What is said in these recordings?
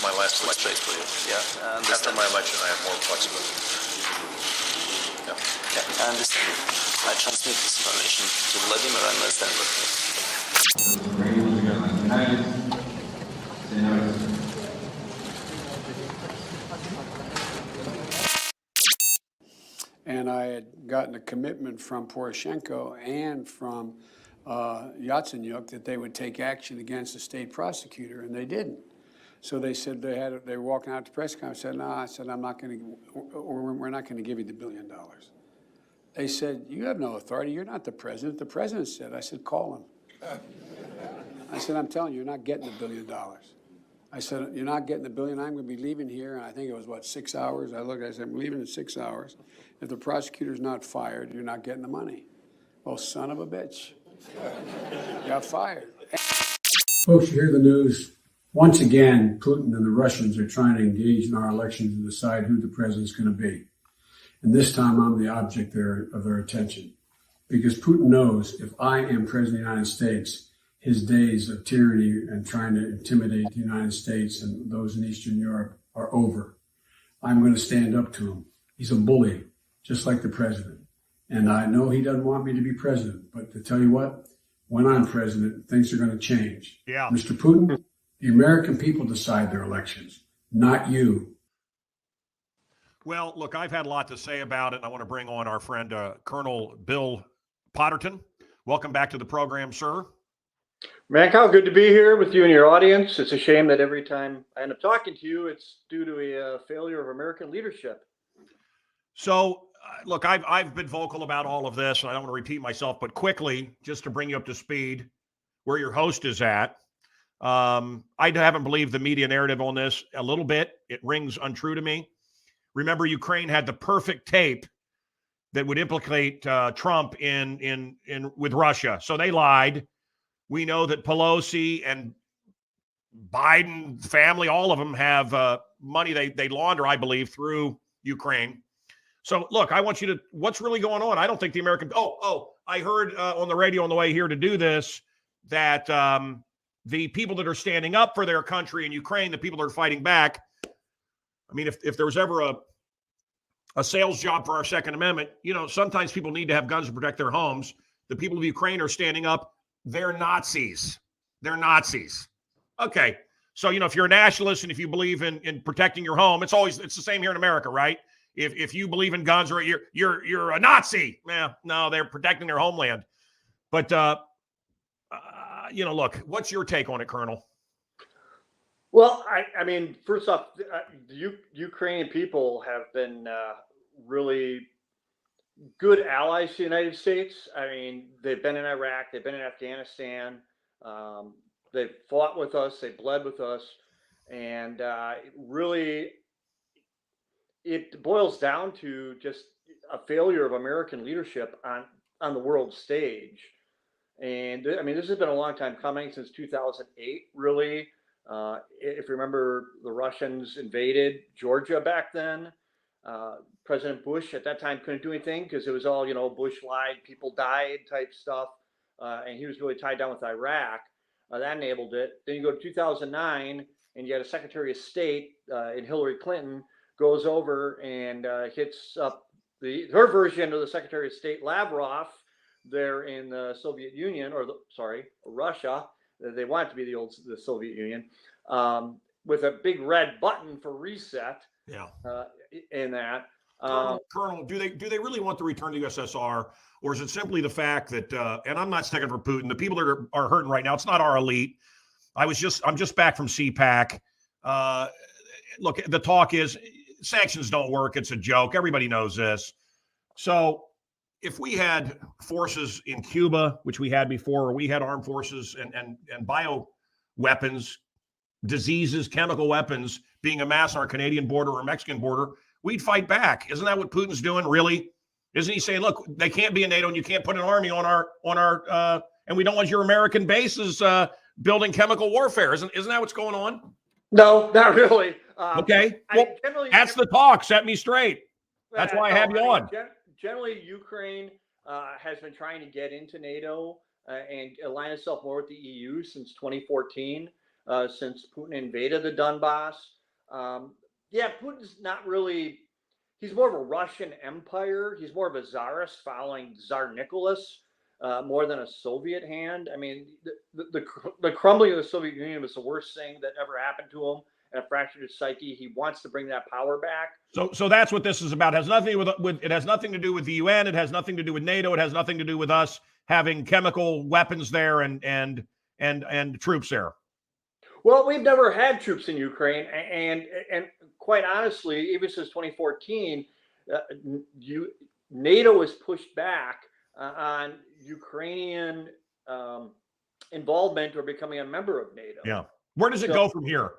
My last election. Yeah, After my election, I have more flexibility. Yeah, I understand. I transmit this information to Vladimir and understand what. And I had gotten a commitment from Poroshenko and from Yatsenyuk that they would take action against the state prosecutor, and they didn't. So they said they were walking out to press conference. I said, no, I said, I'm not going to, or we're not going to give you the $1 billion. They said, you have no authority. You're not the president. The president said. I said, call him. I said, I'm telling you, you're not getting the $1 billion. I said, you're not getting the $1 billion. I'm going to be leaving here. And I think it was, 6 hours? I said, I'm leaving in 6 hours. If the prosecutor's not fired, you're not getting the money. Well, son of a bitch. Got fired. Folks, you hear the news. Once again, Putin and the Russians are trying to engage in our elections and decide who the president's going to be. And this time I'm the object of their attention. Because Putin knows if I am president of the United States, his days of tyranny and trying to intimidate the United States and those in Eastern Europe are over. I'm going to stand up to him. He's a bully, just like the president. And I know he doesn't want me to be president, but to tell you what, when I'm president, things are going to change. Yeah. Mr. Putin, the American people decide their elections, not you. Well, look, I've had a lot to say about it. I want to bring on our friend, Colonel Bill Potterton. Welcome back to the program, sir. Mancow, good to be here with you and your audience. It's a shame that every time I end up talking to you, it's due to a failure of American leadership. So, look, I've been vocal about all of this, and I don't want to repeat myself, but quickly, just to bring you up to speed, where your host is at, I haven't believed the media narrative on this a little bit. It rings untrue to me. Remember, Ukraine had the perfect tape that would implicate Trump in with Russia. So they lied. We know that Pelosi and Biden family, all of them have money they launder, I believe, through Ukraine. So, look, I want you to, what's really going on? I don't think the American, I heard on the radio on the way here to do this that the people that are standing up for their country in Ukraine, the people that are fighting back, I mean, if there was ever a sales job for our Second Amendment, sometimes people need to have guns to protect their homes. The people of Ukraine are standing up. They're Nazis. They're Nazis. Okay. So, if you're a nationalist and if you believe in protecting your home, it's the same here in America, right? If you believe in guns or you're a Nazi. No, they're protecting their homeland. But, look, what's your take on it, Colonel? Well, I mean, first off, the Ukrainian people have been really good allies to the United States. I mean, they've been in Iraq, they've been in Afghanistan, they've fought with us, they bled with us, and really, it boils down to just a failure of American leadership on the world stage. And I mean, this has been a long time coming, since 2008, really. If you remember, the Russians invaded Georgia back then. President Bush at that time couldn't do anything because it was all, Bush lied, people died type stuff. And he was really tied down with Iraq. That enabled it. Then you go to 2009 and you had a Secretary of State in Hillary Clinton goes over and hits up her version of the Secretary of State, Lavrov, there in the Soviet Union, Russia. They want it to be the Soviet Union, with a big red button for reset. Yeah. In that. Colonel, do they really want to return to USSR, or is it simply the fact that, and I'm not sticking for Putin, the people that are hurting right now, it's not our elite. I'm just back from CPAC. Look, the talk is sanctions don't work. It's a joke. Everybody knows this. So if we had forces in Cuba, which we had before, or we had armed forces and bio weapons, diseases, chemical weapons being amassed on our Canadian border or Mexican border, we'd fight back. Isn't that what Putin's doing, really? Isn't he saying, look, they can't be in NATO and you can't put an army on our and we don't want your American bases building chemical warfare. Isn't that what's going on? No, not really. Okay. Well, that's the talk. Set me straight. That's why I have you on. Generally, Ukraine has been trying to get into NATO and align itself more with the EU since 2014. since Putin invaded the Donbass. Yeah, Putin's not really. He's more of a Russian empire. He's more of a czarist following Tsar Nicholas, more than a Soviet hand. I mean, the crumbling of the Soviet Union was the worst thing that ever happened to him, and it fractured his psyche. He wants to bring that power back. So that's what this is about. It has nothing to do with it has nothing to do with the UN. It has nothing to do with NATO. It has nothing to do with us having chemical weapons there and troops there. Well, we've never had troops in Ukraine, and quite honestly, even since 2014, NATO has pushed back on Ukrainian involvement or becoming a member of NATO. Yeah. Where does it go from here?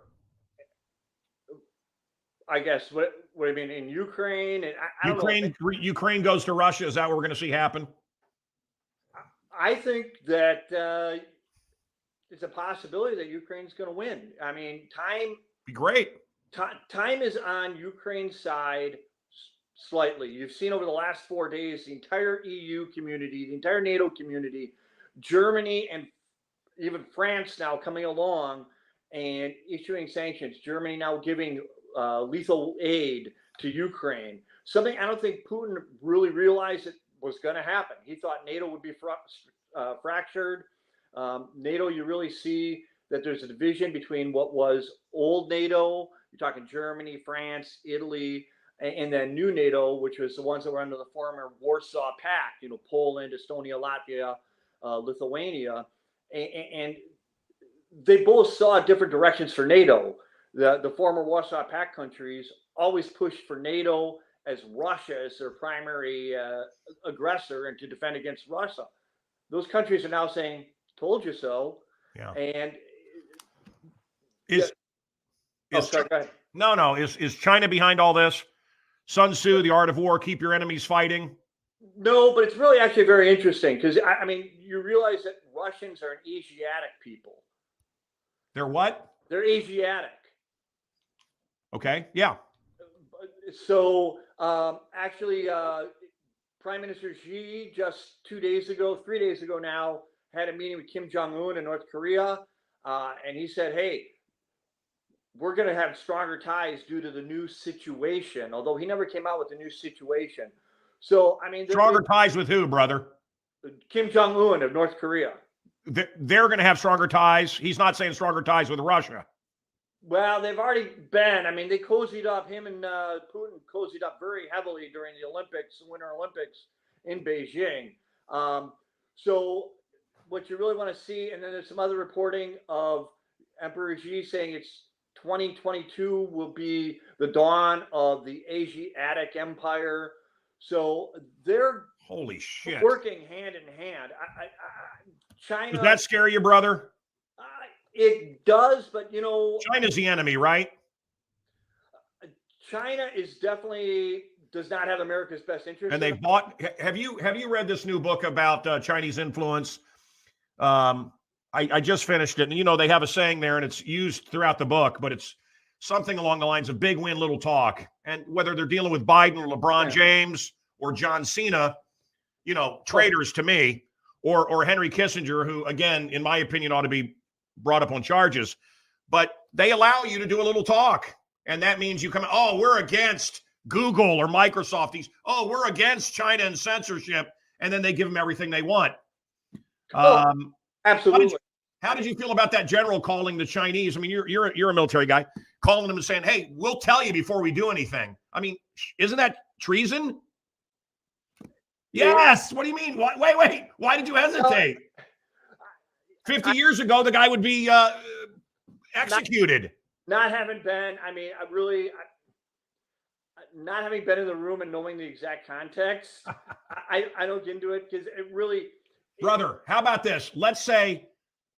I guess what do you mean in Ukraine? And I don't know. Ukraine goes to Russia. Is that what we're going to see happen? I think that it's a possibility that Ukraine's going to win. I mean, Be great. Time is on Ukraine's side slightly. You've seen over the last 4 days the entire EU community, the entire NATO community, Germany and even France now coming along and issuing sanctions. Germany now giving lethal aid to Ukraine. Something I don't think Putin really realized it was going to happen. He thought NATO would be fractured. NATO, you really see that there's a division between what was old NATO, you're talking Germany, France, Italy, and then new NATO, which was the ones that were under the former Warsaw Pact, Poland, Estonia, Latvia, Lithuania. And they both saw different directions for NATO. The former Warsaw Pact countries always pushed for NATO as Russia as their primary aggressor and to defend against Russia. Those countries are now saying, told you so. Yeah. And go ahead. No. Is China behind all this? Sun Tzu, The Art of War, keep your enemies fighting? No, but it's really actually very interesting because, I mean, you realize that Russians are an Asiatic people. They're what? They're Asiatic. Okay, yeah. So actually, Prime Minister Xi just 3 days ago now, had a meeting with Kim Jong-un in North Korea. And he said, hey, we're going to have stronger ties due to the new situation, although he never came out with the new situation. So, I mean, stronger ties with who, brother? Kim Jong-un of North Korea. They're going to have stronger ties. He's not saying stronger ties with Russia. Well, they've already been. I mean, they cozied up, him and Putin cozied up very heavily during the Olympics, the Winter Olympics in Beijing. So what you really want to see, and then there's some other reporting of Emperor Xi saying it's 2022 will be the dawn of the Asiatic Empire. So they're holy shit working hand in hand. China. Does that scare you, brother? It does, but China's the enemy, right? China is definitely does not have America's best interest. And they bought. Have you read this new book about Chinese influence? I just finished it, and they have a saying there, and it's used throughout the book, but it's something along the lines of "big win, little talk." And whether they're dealing with Biden or LeBron James or John Cena, traitors to me, or Henry Kissinger, who, again, in my opinion, ought to be brought up on charges, but they allow you to do a little talk. And that means you come, we're against Google or Microsoft. We're against China and censorship. And then they give them everything they want. Absolutely. How did you feel about that general calling the Chinese? I mean, you're a military guy, calling them and saying, hey, we'll tell you before we do anything. I mean, isn't that treason? Yes. What do you mean? Wait. Why did you hesitate? 50 years ago, the guy would be executed. Not having been, not having been in the room and knowing the exact context, I don't get into it because it really. Brother, how about this? Let's say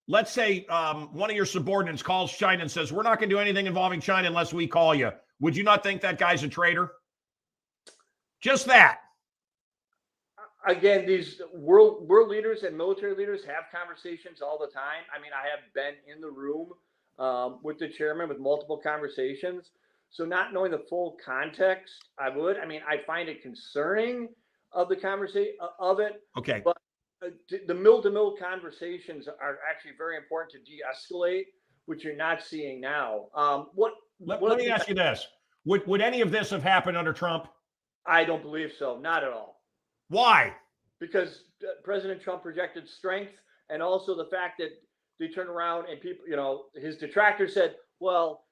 one of your subordinates calls China and says, we're not going to do anything involving China unless we call you. Would you not think that guy's a traitor? Just that. Again, these world leaders and military leaders have conversations all the time. I mean, I have been in the room with the chairman with multiple conversations. So not knowing the full context, I find it concerning of the conversation of it. Okay. But the mill-to-mill conversations are actually very important to de-escalate. which you're not seeing now. Let me ask you this. Would any of this have happened under Trump? I don't believe so. Not at all. Why? Because President Trump projected strength, and also the fact that they turned around and people, his detractors said, well,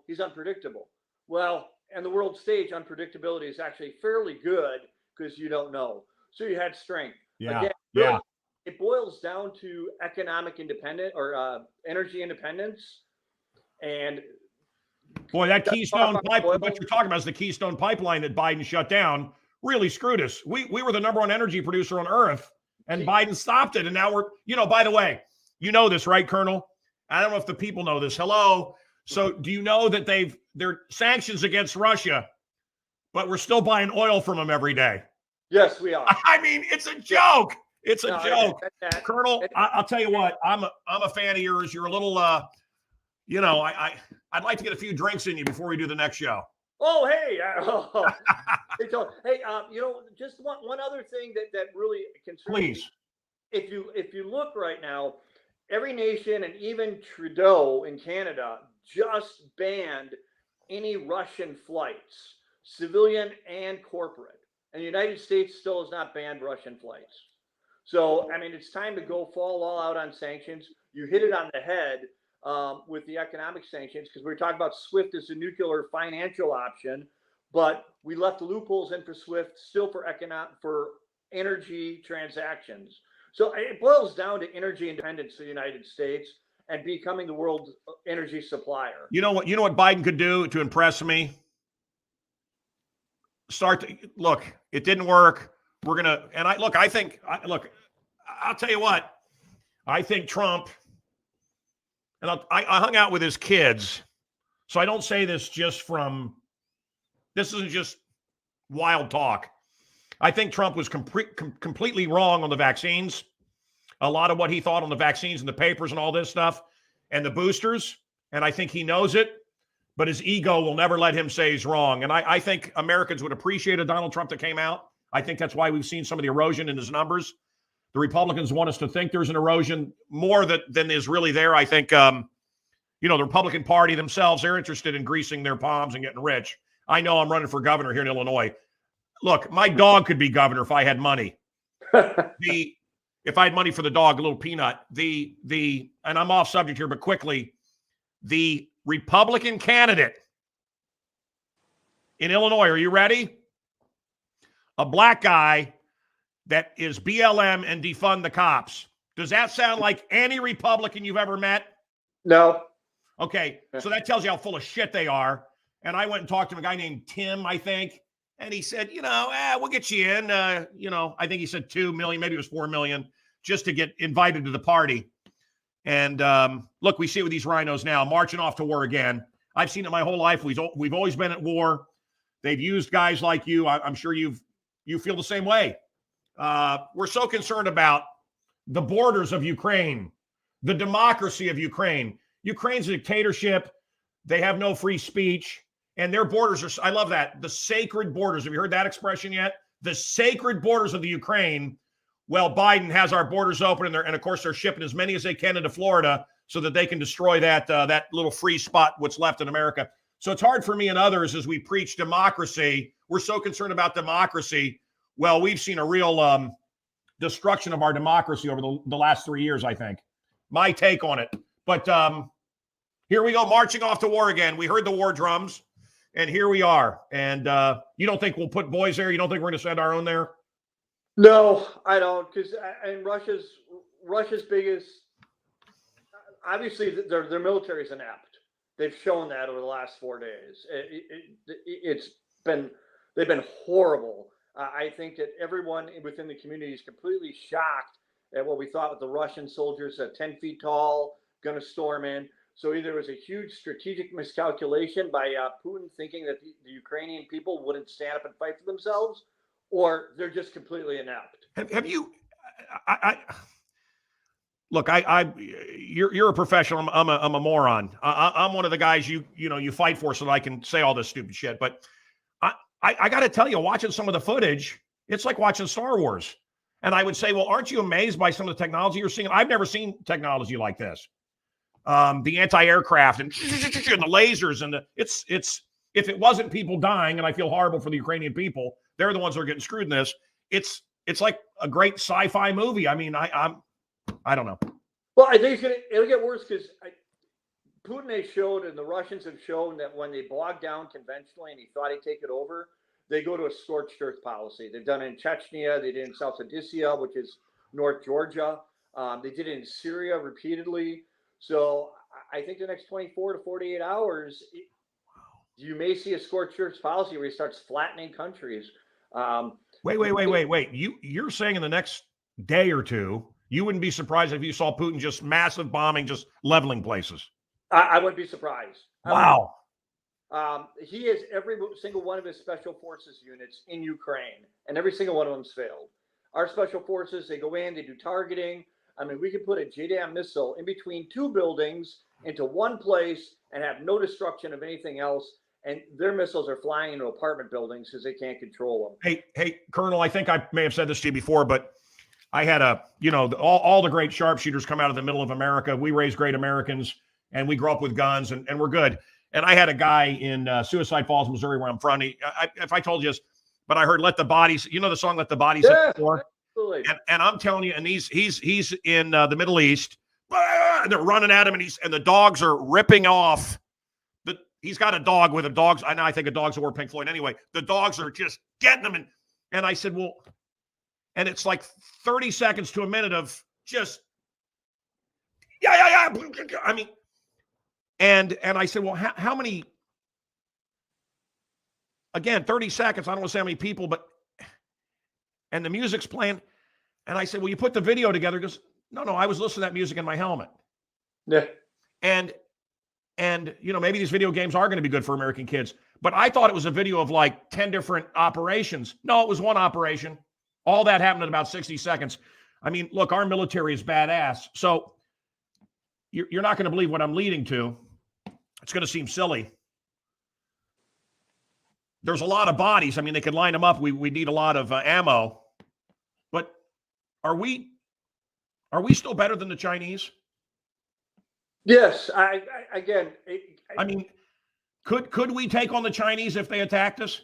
he's unpredictable. Well, and the world stage, unpredictability is actually fairly good because you don't know. So you had strength. Yeah. Again, Yeah. really, it boils down to economic independence or energy independence. And Boy, that Keystone pipeline, oil. what you're talking about is the Keystone pipeline that Biden shut down, really screwed us. We were the number one energy producer on earth, and Biden stopped it. And now we're, by the way, you know this, right, Colonel? I don't know if the people know this. Hello. So do you know that they're sanctions against Russia, but we're still buying oil from them every day? Yes, we are. I mean, it's a joke. It's a joke. Colonel, And- I'll tell you what, I'm a fan of yours. You're a little, I'd like to get a few drinks in you before we do the next show. Oh, hey. Hey, just one other thing that really concerns me. Please. If you look right now, every nation and even Trudeau in Canada just banned any Russian flights, civilian and corporate. And the United States still has not banned Russian flights. So, I mean, it's time to go all out on sanctions. You hit it on the head with the economic sanctions, because we were talking about SWIFT as a nuclear financial option, but we left the loopholes in for SWIFT still for energy transactions. So it boils down to energy independence for the United States and becoming the world's energy supplier. You know what Biden could do to impress me? Look, it didn't work. I'll tell you what, I think Trump, and I hung out with his kids, so I don't say this this isn't just wild talk. I think Trump was completely wrong on the vaccines. A lot of what he thought on the vaccines and the papers and all this stuff and the boosters, and I think he knows it, but his ego will never let him say he's wrong. And I think Americans would appreciate a Donald Trump that came out. I think that's why we've seen some of the erosion in his numbers. The Republicans want us to think there's an erosion more than is really there. I think, the Republican Party themselves, they're interested in greasing their palms and getting rich. I know I'm running for governor here in Illinois. Look, my dog could be governor if I had money. If I had money for the dog, a little peanut. And I'm off subject here, but quickly, the Republican candidate in Illinois, are you ready? A black guy that is BLM and defund the cops. Does that sound like any Republican you've ever met? No. Okay, so that tells you how full of shit they are. And I went and talked to a guy named Tim, I think, and he said, we'll get you in. I think he said 2 million, maybe it was 4 million, just to get invited to the party. And look, we see it with these rhinos now, marching off to war again. I've seen it my whole life. We've always been at war. They've used guys like you. I'm sure you feel the same way. We're so concerned about the borders of Ukraine, the democracy of Ukraine. Ukraine's a dictatorship. They have no free speech. And their borders are, I love that, the sacred borders. Have you heard that expression yet? The sacred borders of the Ukraine. Well, Biden has our borders open, and of course, they're shipping as many as they can into Florida so that they can destroy that little free spot, what's left in America. So it's hard for me and others as we preach democracy. We're so concerned about democracy. Well, we've seen a real destruction of our democracy over the last 3 years, I think. My take on it. But here we go, marching off to war again. We heard the war drums, and here we are. And you don't think we'll put boys there? You don't think we're going to send our own there? No, I don't, because Russia's biggest, obviously their military is inept. They've shown that over the last 4 days. They've been horrible. I think that everyone within the community is completely shocked at what we thought with the Russian soldiers, 10 feet tall, going to storm in. So either it was a huge strategic miscalculation by Putin thinking that the Ukrainian people wouldn't stand up and fight for themselves, or they're just completely inept. Have you? Look, you're a professional. I'm a moron. I'm one of the guys you fight for so that I can say all this stupid shit. But I got to tell you, watching some of the footage, it's like watching Star Wars. And I would say, well, aren't you amazed by some of the technology you're seeing? I've never seen technology like this. the anti-aircraft and the lasers and it's if it wasn't people dying, and I feel horrible for the Ukrainian people, they're the ones that are getting screwed in this. It's like a great sci-fi movie. I mean, I don't know. Well, I think it'll get worse because Putin has showed and the Russians have shown that when they bog down conventionally and he thought he'd take it over, they go to a scorched earth policy. They've done it in Chechnya. They did it in South Odisha, which is North Georgia. They did it in Syria repeatedly. So I think the next 24 to 48 hours, you may see a scorched earth policy where he starts flattening countries. Wait. You're saying in the next day or two, you wouldn't be surprised if you saw Putin just massive bombing, just leveling places? I wouldn't be surprised. Wow. He has every single one of his special forces units in Ukraine, and every single one of them's failed. Our special forces, they go in, they do targeting. I mean, we could put a JDAM missile in between two buildings into one place and have no destruction of anything else. And their missiles are flying into apartment buildings because they can't control them. Hey, Colonel, I think I may have said this to you before, but I had all the great sharpshooters come out of the middle of America. We raise great Americans, and we grew up with guns, and we're good. And I had a guy in Suicide Falls, Missouri, where I'm from. If I told you this, but I heard "Let the Bodies." You know the song "Let the Bodies Hit the Floor." Absolutely. And I'm telling you, and he's in the Middle East. And they're running at him, and the dogs are ripping off. He's got a dog with a dog's. I think a dog's a word Pink Floyd. Anyway, the dogs are just getting him, and I said, well, and it's like 30 seconds to a minute of just yeah. I mean. And I said, well, how many, again, 30 seconds, I don't want to say how many people, and the music's playing. And I said, well, you put the video together. He goes, no, I was listening to that music in my helmet. Yeah. And maybe these video games are going to be good for American kids. But I thought it was a video of like 10 different operations. No, it was one operation. All that happened in about 60 seconds. I mean, look, our military is badass. So you're not going to believe what I'm leading to. It's going to seem silly. There's a lot of bodies. I mean, they could line them up. We need a lot of ammo. But are we still better than the Chinese? Yes. I mean, could we take on the Chinese if they attacked us?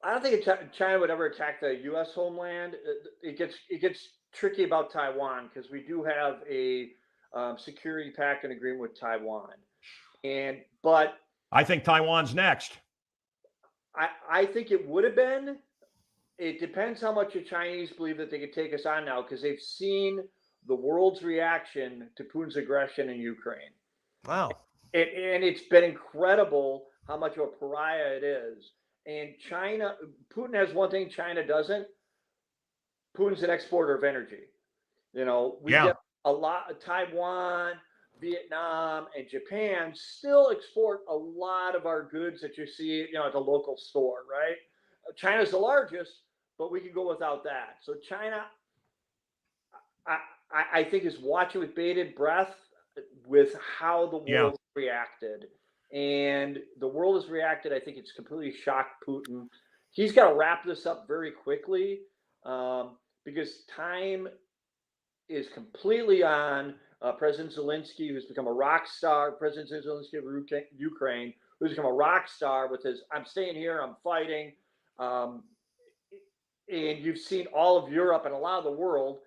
I don't think China would ever attack the U.S. homeland. It gets tricky about Taiwan because we do have a security pact and agreement with Taiwan, but I think Taiwan's next. I think it would have been. It depends how much the Chinese believe that they could take us on now because they've seen the world's reaction to Putin's aggression in Ukraine. Wow. And it's been incredible how much of a pariah it is. And Putin has one thing China doesn't. Putin's an exporter of energy. We get a lot of Taiwan, Vietnam, and Japan still export a lot of our goods that you see, at the local store, right? China's the largest, but we can go without that. So China, I think, is watching with bated breath with how the world reacted. And the world has reacted. I think it's completely shocked Putin. He's got to wrap this up very quickly because time is completely on President Zelensky, who's become a rock star, President Zelensky of Ukraine, who's become a rock star with his, I'm staying here, I'm fighting. And you've seen all of Europe and a lot of the world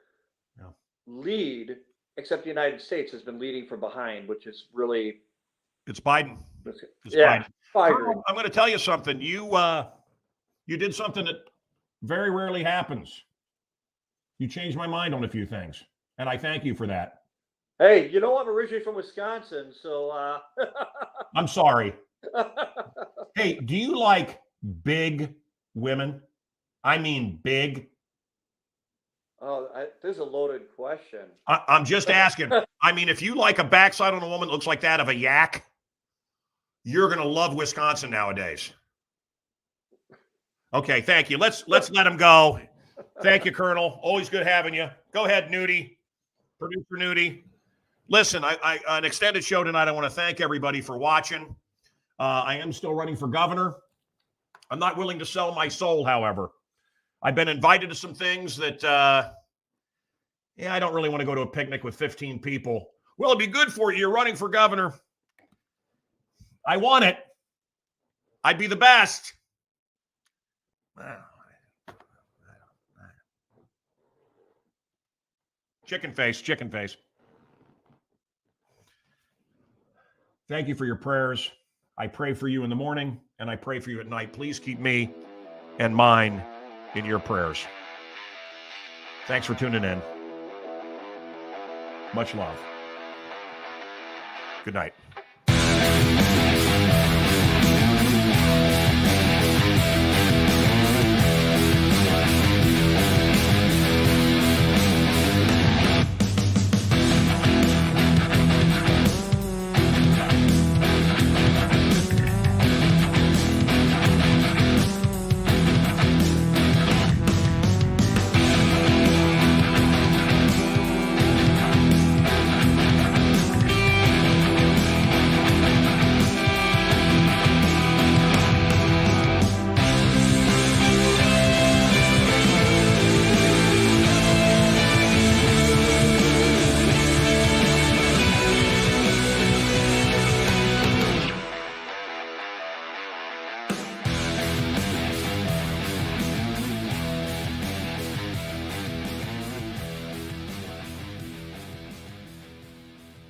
lead, except the United States has been leading from behind, which is really... It's Biden. Biden. Colonel, I'm going to tell you something. You did something that very rarely happens. You changed my mind on a few things, and I thank you for that. Hey, I'm originally from Wisconsin, so... I'm sorry. Hey, do you like big women? I mean big. Oh, this is a loaded question. I'm just asking. I mean, if you like a backside on a woman that looks like that of a yak, you're going to love Wisconsin nowadays. Okay, thank you. Let's let him go. Thank you, Colonel. Always good having you. Go ahead, Nudie. Producer Nudie. Listen, I an extended show tonight. I want to thank everybody for watching. I am still running for governor. I'm not willing to sell my soul, however. I've been invited to some things that, I don't really want to go to a picnic with 15 people Well, it'd be good for you. You're running for governor. I want it. I'd be the best. Chicken face. Thank you for your prayers. I pray for you in the morning, and I pray for you at night. Please keep me and mine in your prayers. Thanks for tuning in. Much love. Good night.